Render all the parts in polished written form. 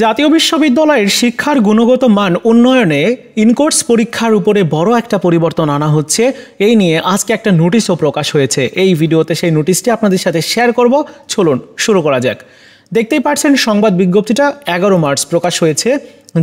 জাতীয় বিশ্ববিদ্যালয়ের শিক্ষার গুণগত মান উন্নয়নে ইনকোর্স পরীক্ষার উপরে বড় একটা পরিবর্তন আনা হচ্ছে। এই নিয়ে আজকে একটা নোটিশও প্রকাশ হয়েছে। এই ভিডিওতে সেই নোটিশটি আপনাদের সাথে শেয়ার করব। চলুন শুরু করা যাক। দেখতেই পাচ্ছেন সংবাদ বিজ্ঞপ্তিটা 11 মার্চ প্রকাশ হয়েছে,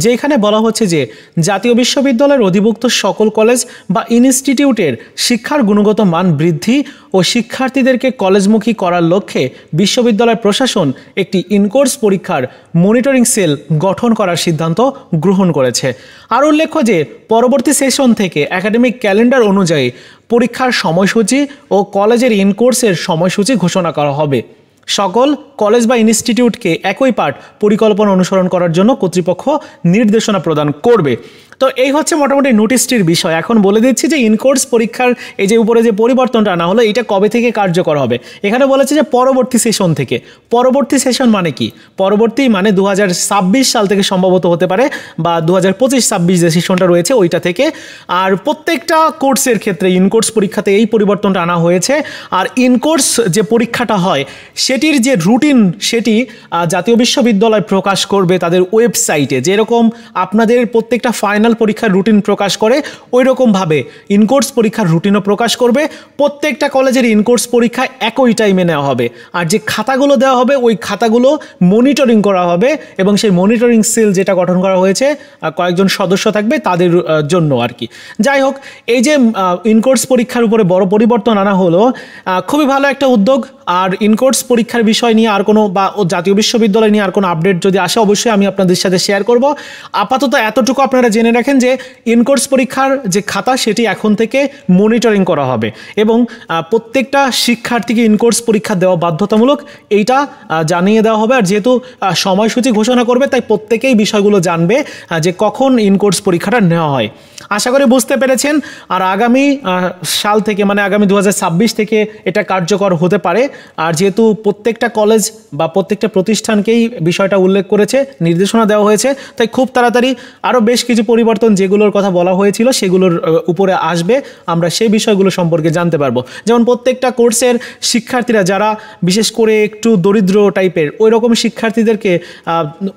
যেখানে বলা হচ্ছে যে জাতীয় বিশ্ববিদ্যালয়ের অধিভুক্ত সকল কলেজ বা ইনস্টিটিউটের শিক্ষার গুণগত মান বৃদ্ধি ও শিক্ষার্থীদেরকে কলেজমুখী করার লক্ষ্যে বিশ্ববিদ্যালয় প্রশাসন একটি ইনকোর্স পরীক্ষার মনিটরিং সেল গঠন করার সিদ্ধান্ত গ্রহণ করেছে। আর উল্লেখ্য যে পরবর্তী সেশন থেকে একাডেমিক ক্যালেন্ডার অনুযায়ী পরীক্ষার সময়সূচি ও কলেজের ইনকোর্সের সময়সূচি ঘোষণা করা হবে। সকল কলেজ বা ইনস্টিটিউটকে একই পাঠ পরিকল্পনা অনুসরণ করার জন্য কর্তৃপক্ষ নির্দেশনা প্রদান করবে। তো এই হচ্ছে মোটামুটি নোটিশটির বিষয়। এখন বলে দিচ্ছি যে ইনকোর্স পরীক্ষার এই যে উপরে যে পরিবর্তনটা আনা হলো, এটা কবে থেকে কার্যকর হবে। এখানে বলেছে যে পরবর্তী সেশন থেকে। পরবর্তী সেশন মানে কি? পরবর্তী মানে 2026 সাল থেকে সম্ভবত হতে পারে, বা 2025-26 যে সেশনটা রয়েছে ওইটা থেকে। আর প্রত্যেকটা কোর্সের ক্ষেত্রে ইনকোর্স পরীক্ষাতে এই পরিবর্তনটা আনা হয়েছে। আর ইনকোর্স যে পরীক্ষাটা হয় সেটির যে রুটিন, সেটি জাতীয় বিশ্ববিদ্যালয় প্রকাশ করবে তাদের ওয়েবসাইটে। যেরকম আপনাদের প্রত্যেকটা ফাইনাল পরীক্ষার রুটিন প্রকাশ করে, ওই রকমভাবে ইনকোর্স পরীক্ষার রুটিনও প্রকাশ করবে। প্রত্যেকটা কলেজের ইনকোর্স পরীক্ষা একই টাইমে নেওয়া হবে। আর যে খাতাগুলো দেওয়া হবে ওই খাতাগুলো মনিটরিং করা হবে, এবং সেই মনিটরিং সেল যেটা গঠন করা হয়েছে কয়েকজন সদস্য থাকবে তাদের জন্য আর কি। যাই হোক, এই যে ইনকোর্স পরীক্ষার উপরে বড় পরিবর্তন আনা হলো, খুবই ভালো একটা উদ্যোগ। আর ইনকোর্স পরীক্ষার বিষয় নিয়ে আর কোনো বা জাতীয় বিশ্ববিদ্যালয় নিয়ে আর কোনো আপডেট যদি আসে অবশ্যই আমি আপনাদের সাথে শেয়ার করব। আপাতত এতটুকু আপনারা জেনে রাখেন যে ইনকোর্স পরীক্ষার যে খাতা সেটি এখন থেকে মনিটরিং করা হবে, এবং প্রত্যেকটা শিক্ষার্থীকে ইনকোর্স পরীক্ষা দেওয়া বাধ্যতামূলক, এইটা জানিয়ে দেওয়া হবে। আর যেহেতু সময়সূচি ঘোষণা করবে, তাই প্রত্যেকেই বিষয়গুলো জানবে যে কখন ইনকোর্স পরীক্ষাটা নেওয়া হয়। আশা করি বুঝতে পেরেছেন। আর আগামী সাল থেকে মানে আগামী 2026 থেকে এটা কার্যকর হতে পারে। আর যেহেতু প্রত্যেকটা কলেজ বা প্রত্যেকটা প্রতিষ্ঠানকেই বিষয়টা উল্লেখ করেছে, নির্দেশনা দেওয়া হয়েছে, তাই খুব তাড়াতাড়ি আরও বেশ কিছু পরিবর্তন যেগুলোর কথা বলা হয়েছিল সেগুলোর উপরে আসবে। আমরা সেই বিষয়গুলো সম্পর্কে জানতে পারবো। যেমন প্রত্যেকটা কোর্সের শিক্ষার্থীরা যারা বিশেষ করে একটু দরিদ্র টাইপের, ওই রকম শিক্ষার্থীদেরকে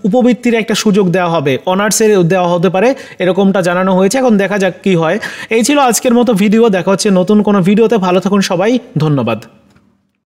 উপবৃত্তির একটা সুযোগ দেওয়া হবে, অনার্সের দেওয়া হতে পারে, এরকমটা জানানো হয়েছে। এখন দেখা যাক কি হয়। এই ছিল আজকের মতো ভিডিও। দেখা হচ্ছে নতুন কোনো ভিডিওতে। ভালো থাকুন সবাই, ধন্যবাদ।